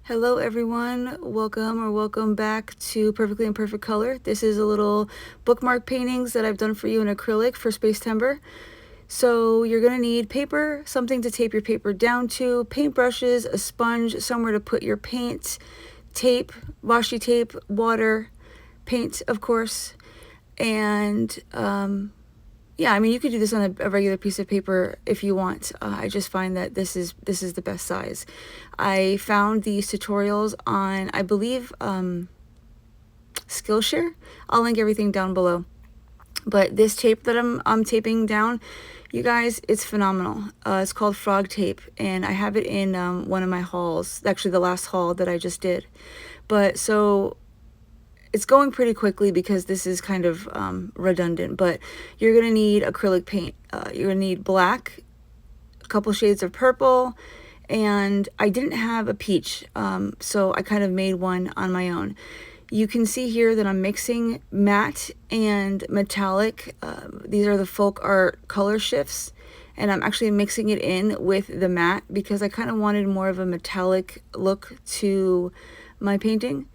Hello everyone, welcome back to Perfectly Imperfect Color. This is a little bookmark paintings that I've done for you in acrylic for Space Timber. So you're going to need paper, something to tape your paper down to, paintbrushes, a sponge, somewhere to put your paint, tape, washi tape, water, paint of course, and yeah, I mean, you could do this on a regular piece of paper if you want. I just find that this is the best size. I found these tutorials on, I believe, Skillshare. I'll link everything down below. But this tape that I'm taping down, you guys, it's phenomenal. It's called frog tape, and I have it in one of my hauls. Actually, the last haul that I just did. But so it's going pretty quickly because this is kind of redundant, but you're going to need acrylic paint. You're going to need black, a couple shades of purple, and I didn't have a peach, so I kind of made one on my own. You can see here that I'm mixing matte and metallic. These are the folk art color shifts, and I'm actually mixing it in with the matte because I kind of wanted more of a metallic look to my painting.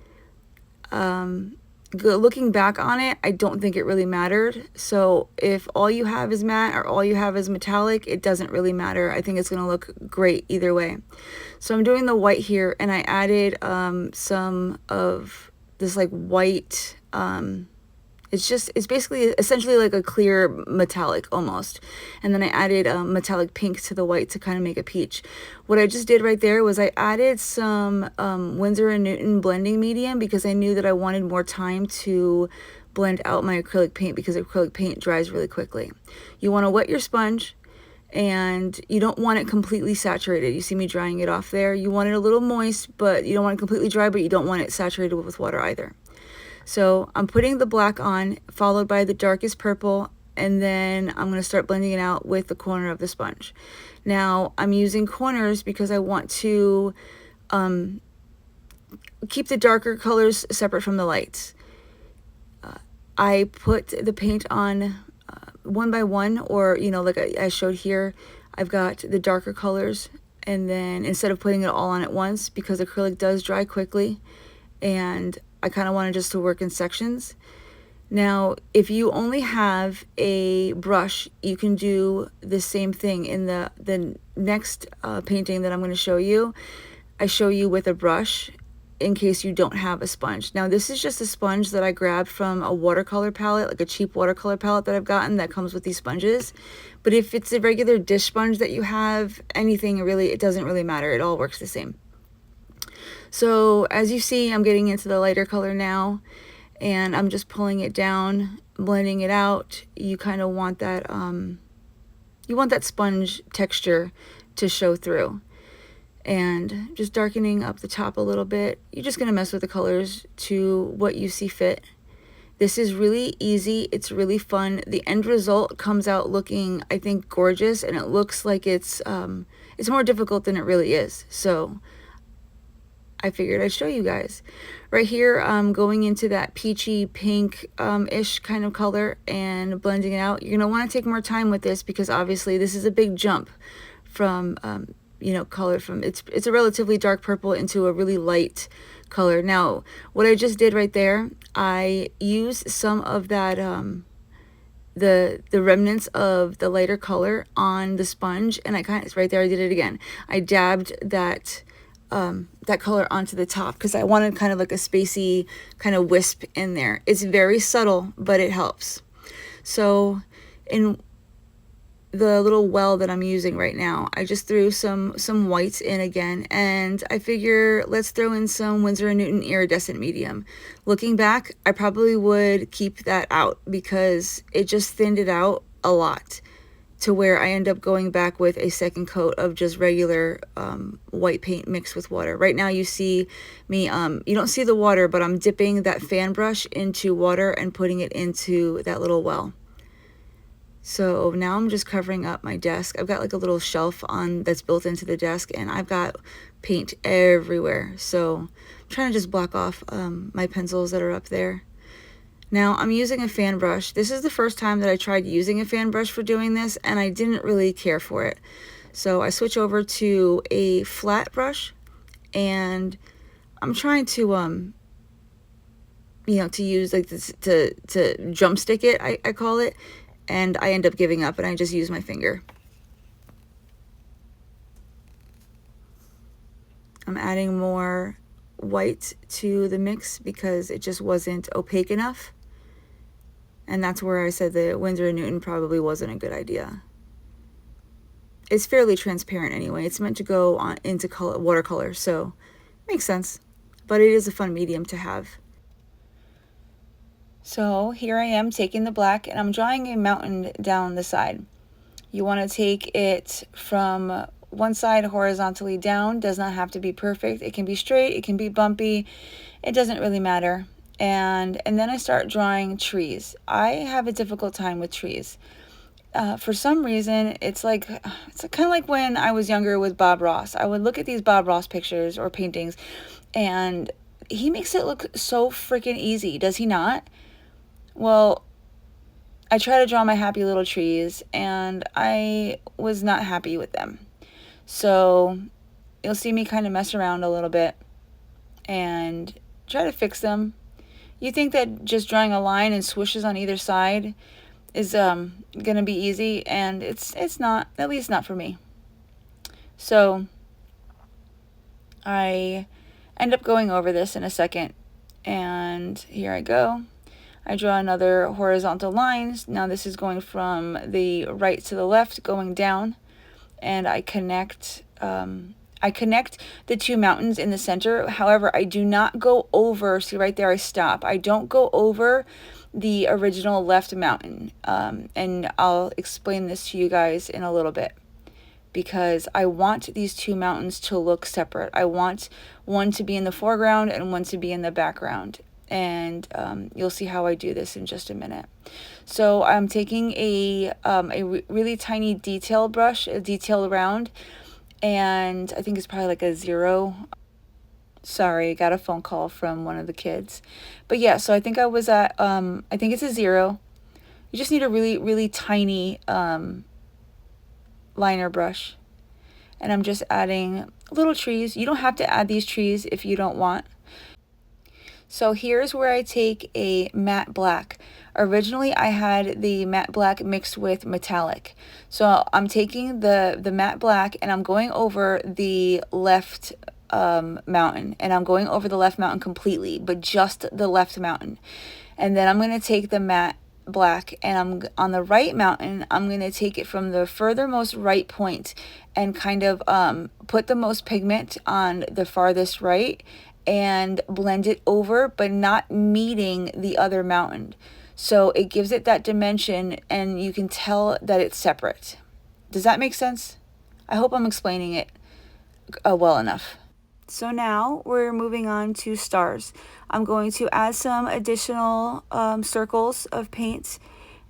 Looking back on it, I don't think it really mattered. So if all you have is matte or all you have is metallic, it doesn't really matter. I think it's going to look great either way. So I'm doing the white here, and I added some of this like white, it's basically essentially like a clear metallic almost, and then I added metallic pink to the white to kind of make a peach. What I just did right there was I added some Winsor & Newton blending medium because I knew that I wanted more time to blend out my acrylic paint because acrylic paint dries really quickly. You want to wet your sponge, and you don't want it completely saturated. You see me drying it off there. You want it a little moist, but you don't want it completely dry, but you don't want it saturated with water either. So I'm putting the black on, followed by the darkest purple, and then I'm going to start blending it out with the corner of the sponge. Now I'm using corners because I want to keep the darker colors separate from the lights. I put the paint on one by one, or like I showed here, I've got the darker colors, and then instead of putting it all on at once, because acrylic does dry quickly, and I kind of wanted just to work in sections. Now, if you only have a brush, you can do the same thing. In the next painting that I'm going to show you, I show you with a brush in case you don't have a sponge. Now, this is just a sponge that I grabbed from a watercolor palette, like a cheap watercolor palette that I've gotten that comes with these sponges. But if it's a regular dish sponge that you have, anything really, it doesn't really matter. It all works the same. So as you see, I'm getting into the lighter color now, and I'm just pulling it down, blending it out. You kind of want that, sponge texture to show through. And just darkening up the top a little bit. You're just going to mess with the colors to what you see fit. This is really easy. It's really fun. The end result comes out looking, I think, gorgeous, and it looks like it's more difficult than it really is. So I figured I'd show you guys. Right here, I'm going into that peachy pink ish kind of color and blending it out. You're going to want to take more time with this because obviously this is a big jump from color from it's a relatively dark purple into a really light color. Now, what I just did right there, I used some of that the remnants of the lighter color on the sponge, and I right there I did it again. I dabbed that color onto the top because I wanted kind of like a spacey kind of wisp in there. It's very subtle, but it helps. So in the little well that I'm using right now, I just threw some whites in again, and I figure let's throw in some Winsor & Newton iridescent medium. Looking back, I probably would keep that out because it just thinned it out a lot to where I end up going back with a second coat of just regular white paint mixed with water. Right now you see me, you don't see the water, but I'm dipping that fan brush into water and putting it into that little well. So now I'm just covering up my desk. I've got like a little shelf on that's built into the desk, and I've got paint everywhere. So I'm trying to just block off my pencils that are up there. Now I'm using a fan brush. This is the first time that I tried using a fan brush for doing this, and I didn't really care for it. So I switch over to a flat brush, and I'm trying to to use like this to drumstick it, I call it, and I end up giving up and I just use my finger. I'm adding more white to the mix because it just wasn't opaque enough. And that's where I said that Winsor & Newton probably wasn't a good idea. It's fairly transparent anyway. It's meant to go on into watercolor, so makes sense. But it is a fun medium to have. So here I am taking the black and I'm drawing a mountain down the side. You want to take it from one side horizontally down. Does not have to be perfect. It can be straight, it can be bumpy. It doesn't really matter. And then I start drawing trees. I have a difficult time with trees. For some reason, it's kind of like when I was younger with Bob Ross. I would look at these Bob Ross pictures or paintings, and he makes it look so freaking easy, does he not? Well, I try to draw my happy little trees, and I was not happy with them. So you'll see me kind of mess around a little bit and try to fix them. You think that just drawing a line and swooshes on either side is gonna be easy, and it's not, at least not for me. So I end up going over this in a second, and here I go. I draw another horizontal line. Now this is going from the right to the left, going down, and I connect the two mountains in the center. However, I do not go over, see right there I stop. I don't go over the original left mountain. And I'll explain this to you guys in a little bit, because I want these two mountains to look separate. I want one to be in the foreground and one to be in the background. And you'll see how I do this in just a minute. So I'm taking a really tiny detail brush, a detail round, and I think it's probably like a 0. Sorry, I got a phone call from one of the kids. But yeah, so I think I was at, I think it's a 0. You just need a really, really tiny liner brush. And I'm just adding little trees. You don't have to add these trees if you don't want. So here's where I take a matte black. Originally, I had the matte black mixed with metallic. So I'm taking the matte black and I'm going over the left mountain. And I'm going over the left mountain completely, but just the left mountain. And then I'm going to take the matte black and I'm on the right mountain. I'm going to take it from the furthermost right point and kind of put the most pigment on the farthest right and blend it over, but not meeting the other mountain. So it gives it that dimension and you can tell that it's separate. Does that make sense? I hope I'm explaining it well enough. So now we're moving on to stars. I'm going to add some additional circles of paint,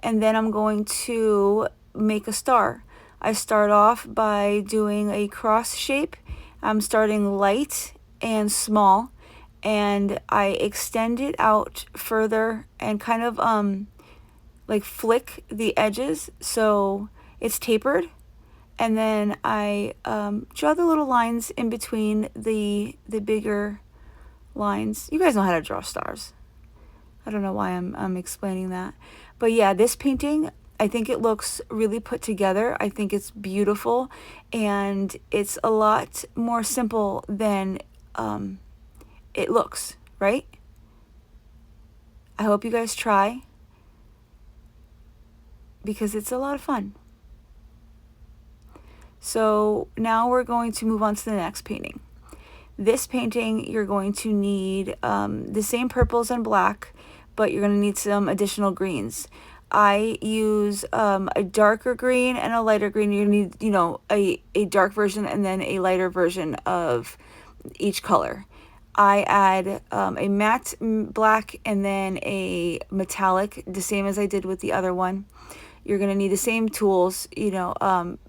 and then I'm going to make a star. I start off by doing a cross shape. I'm starting light and small, and I extend it out further and kind of like flick the edges so it's tapered. And then I draw the little lines in between the bigger lines. You guys know how to draw stars. I don't know why I'm explaining that. But yeah, this painting, I think it looks really put together. I think it's beautiful, and it's a lot more simple than it looks, right? I hope you guys try, because it's a lot of fun. So now we're going to move on to the next painting. This painting, you're going to need the same purples and black, but you're going to need some additional greens. I use a darker green and a lighter green. You're going to need, a dark version and then a lighter version of each color. I add a matte black and then a metallic, the same as I did with the other one. You're going to need the same tools, you know,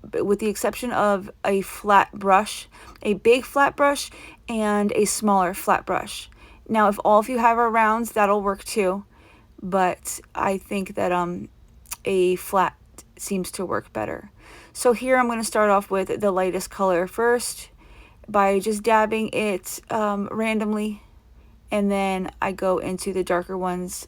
but with the exception of a flat brush, a big flat brush and a smaller flat brush. Now, if all of you have our rounds, that'll work too, but I think that a flat seems to work better. So here I'm going to start off with the lightest color first by just dabbing it randomly, and then I go into the darker ones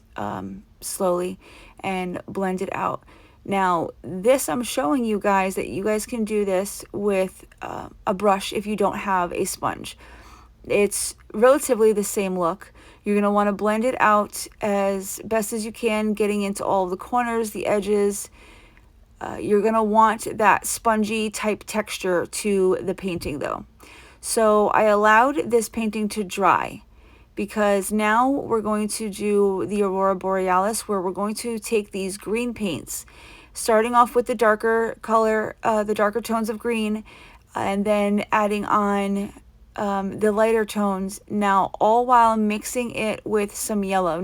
slowly and blend it out. Now this, I'm showing you guys that you guys can do this with a brush if you don't have a sponge. It's relatively the same look. You're going to want to blend it out as best as you can, getting into all the corners, the edges. You're going to want that spongy type texture to the painting though. So I allowed this painting to dry, because now we're going to do the Aurora Borealis, where we're going to take these green paints, starting off with the darker color, the darker tones of green, and then adding on the lighter tones. Now, all while mixing it with some yellow,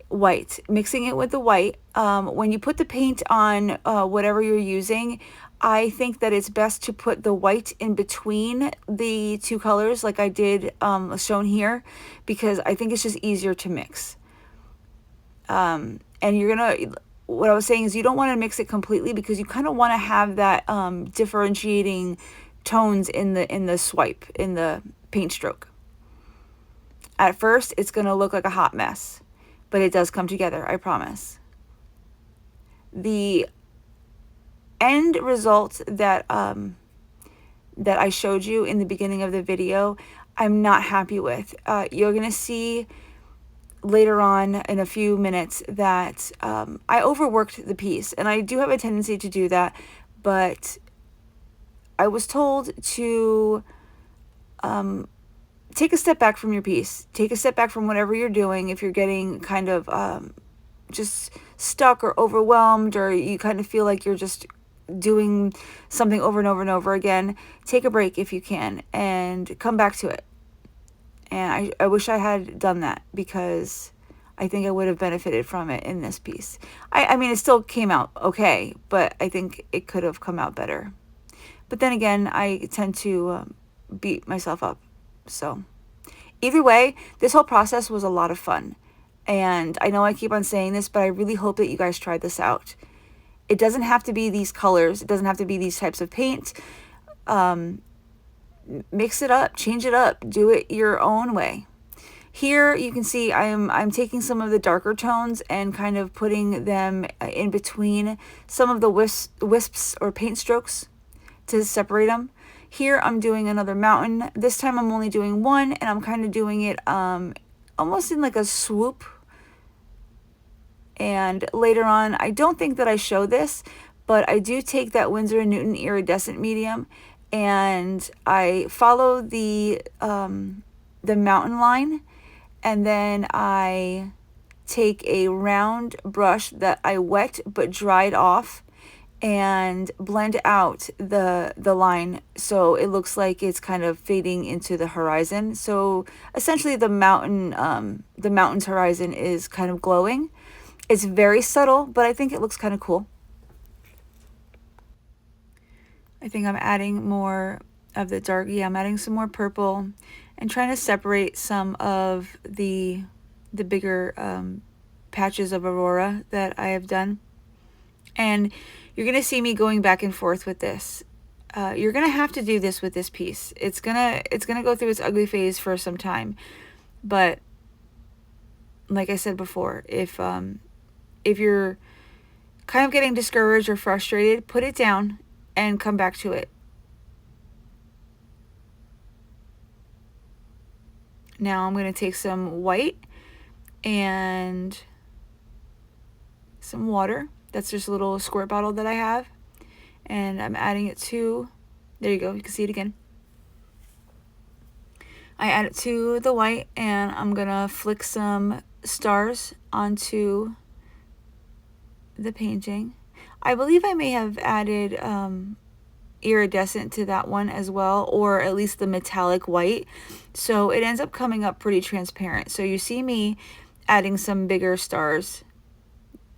white, mixing it with the white. When you put the paint on whatever you're using, I think that it's best to put the white in between the two colors like I did shown here, because I think it's just easier to mix. And you're gonna, what I was saying is, you don't want to mix it completely, because you kind of want to have that differentiating tones in the swipe, in the paint stroke. At first it's gonna look like a hot mess, but it does come together, I promise. The end result that that I showed you in the beginning of the video, I'm not happy with. You're gonna see later on in a few minutes that I overworked the piece, and I do have a tendency to do that, but I was told to take a step back from your piece. Take a step back from whatever you're doing. If you're getting kind of just stuck or overwhelmed, or you kind of feel like you're just doing something over and over and over again, take a break if you can and come back to it. And I wish I had done that, because I think I would have benefited from it in this piece. I mean, it still came out okay, but I think it could have come out better. But then again, I tend to beat myself up. So either way, this whole process was a lot of fun. And I know I keep on saying this, but I really hope that you guys tried this out. It doesn't have to be these colors. It doesn't have to be these types of paint. Mix it up, change it up, do it your own way. Here you can see I'm taking some of the darker tones and kind of putting them in between some of the wisps or paint strokes to separate them. Here I'm doing another mountain. This time I'm only doing one, and I'm kind of doing it almost in like a swoop. And later on, I don't think that I show this, but I do take that Winsor & Newton iridescent medium, and I follow the mountain line, and then I take a round brush that I wet but dried off and blend out the line so it looks like it's kind of fading into the horizon. So essentially the mountain's horizon is kind of glowing. It's very subtle, but I think it looks kind of cool. I think I'm adding more of the dark, I'm adding some more purple and trying to separate some of the bigger patches of Aurora that I have done. And you're going to see me going back and forth with this. You're going to have to do this with this piece. It's gonna go through its ugly phase for some time. But like I said before, if you're kind of getting discouraged or frustrated, put it down and come back to it. Now I'm going to take some white and some water. That's just a little squirt bottle that I have. And I'm adding it to, there you go, you can see it again. I add it to the white, and I'm going to flick some stars onto the painting. I believe I may have added iridescent to that one as well, or at least the metallic white, so it ends up coming up pretty transparent. So you see me adding some bigger stars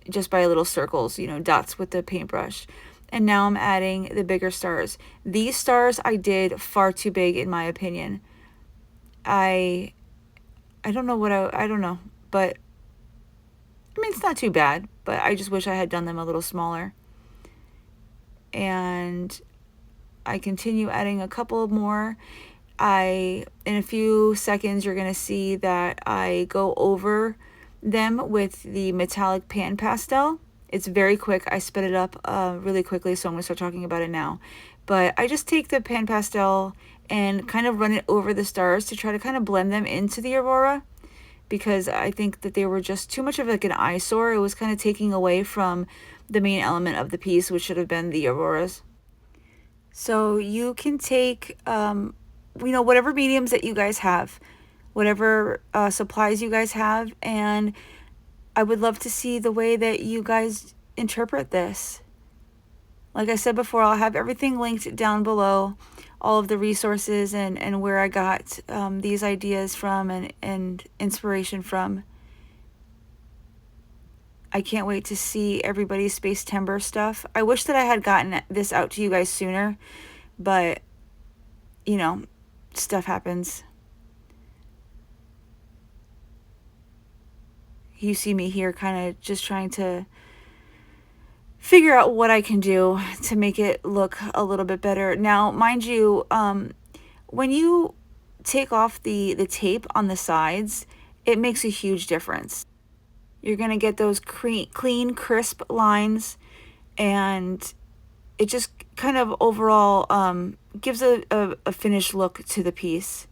just by little circles, you know, dots with the paintbrush. And now I'm adding the bigger stars. These stars I did far too big in my opinion. I don't know what I don't know, but I mean, it's not too bad, but I just wish I had done them a little smaller. And I continue adding a couple more. In a few seconds, you're going to see that I go over them with the metallic pan pastel. It's very quick. I sped it up really quickly, so I'm going to start talking about it now. But I just take the pan pastel and kind of run it over the stars to try to kind of blend them into the Aurora, because I think that they were just too much of like an eyesore. It was kind of taking away from the main element of the piece, which should have been the Auroras. So you can take, you know, whatever mediums that you guys have, whatever supplies you guys have, and I would love to see the way that you guys interpret this. Like I said before, I'll have everything linked down below, all of the resources and where I got these ideas from and inspiration from. I can't wait to see everybody's Space Timber stuff. I wish that I had gotten this out to you guys sooner, but, you know, stuff happens. You see me here kind of just trying to figure out what I can do to make it look a little bit better. Now, mind you, when you take off the tape on the sides, it makes a huge difference. You're going to get those clean, crisp lines, and it just kind of overall gives a finished look to the piece.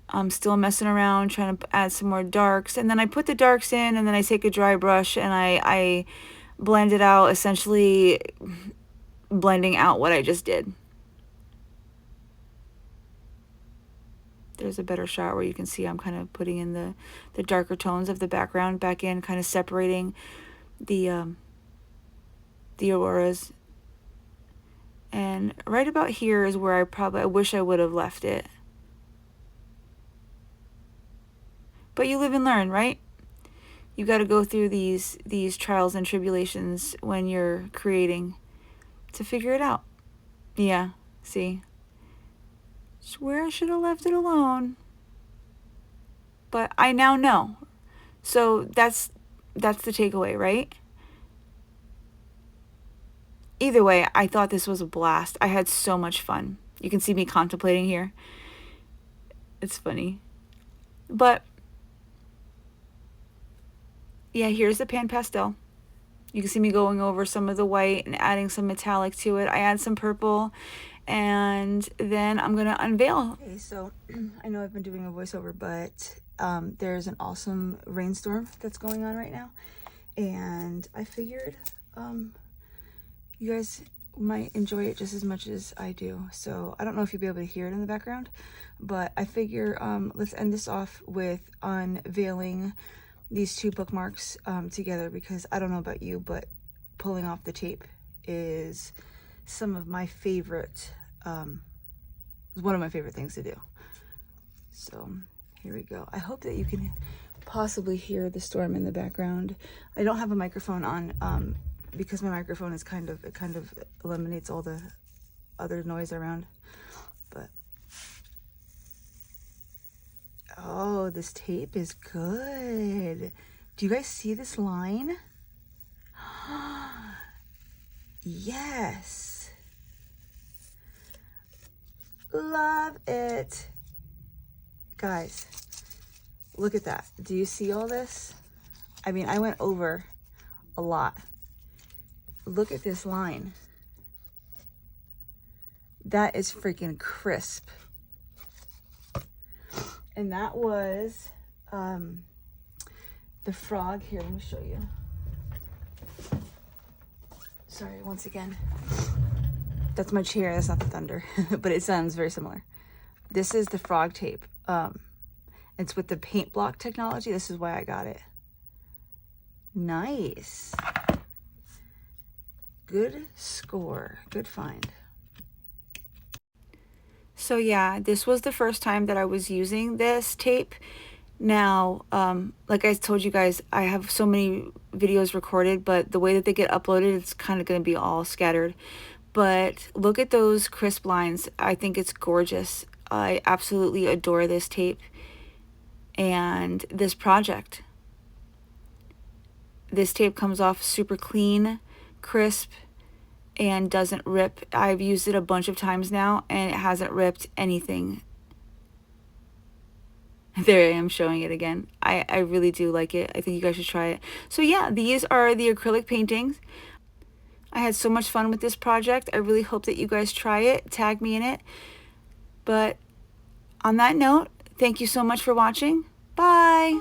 I'm still messing around, trying to add some more darks, and then I put the darks in, and then I take a dry brush and I blend it out, essentially blending out what I just did. There's a better shot where you can see I'm kind of putting in the darker tones of the background back in, kind of separating the auroras. And right about here is where I wish I would have left it. But you live and learn, right? You got to go through these trials and tribulations when you're creating to figure it out. Yeah, see? Swear I should have left it alone. But I now know. So that's the takeaway, right? Either way, I thought this was a blast. I had so much fun. You can see me contemplating here. It's funny. But yeah, here's the pan pastel. You can see me going over some of the white and adding some metallic to it. I add some purple, and then I'm going to unveil. Okay, so I know I've been doing a voiceover, but there's an awesome rainstorm that's going on right now. And I figured you guys might enjoy it just as much as I do. So I don't know if you'll be able to hear it in the background, but I figure let's end this off with unveiling these two bookmarks together, because I don't know about you, but pulling off the tape is some of my favorite, one of my favorite things to do. So here we go. I hope that you can possibly hear the storm in the background. I don't have a microphone on because my microphone is kind of eliminates all the other noise around. But oh, this tape is good. Do you guys see this line? Yes. Love it. Guys, look at that. Do you see all this? I mean, I went over a lot. Look at this line. That is freaking crisp. And that was the frog. Here, let me show you. Sorry, once again. That's my chair, that's not the thunder. But it sounds very similar. This is the frog tape. It's with the paint block technology. This is why I got it. Nice. Good score. Good find. So yeah, this was the first time that I was using this tape, Now, like I told you guys, I have so many videos recorded, but the way that they get uploaded, it's kind of going to be all scattered. But look at those crisp lines. I think it's gorgeous. I absolutely adore this tape and this project. This tape comes off super clean, crisp, and doesn't rip. I've used it a bunch of times now, and it hasn't ripped anything. There I am showing it again. I really do like it. I think you guys should try it. So yeah, these are the acrylic paintings. I had so much fun with this project. I really hope that you guys try it. Tag me in it. But on that note, thank you so much for watching. Bye!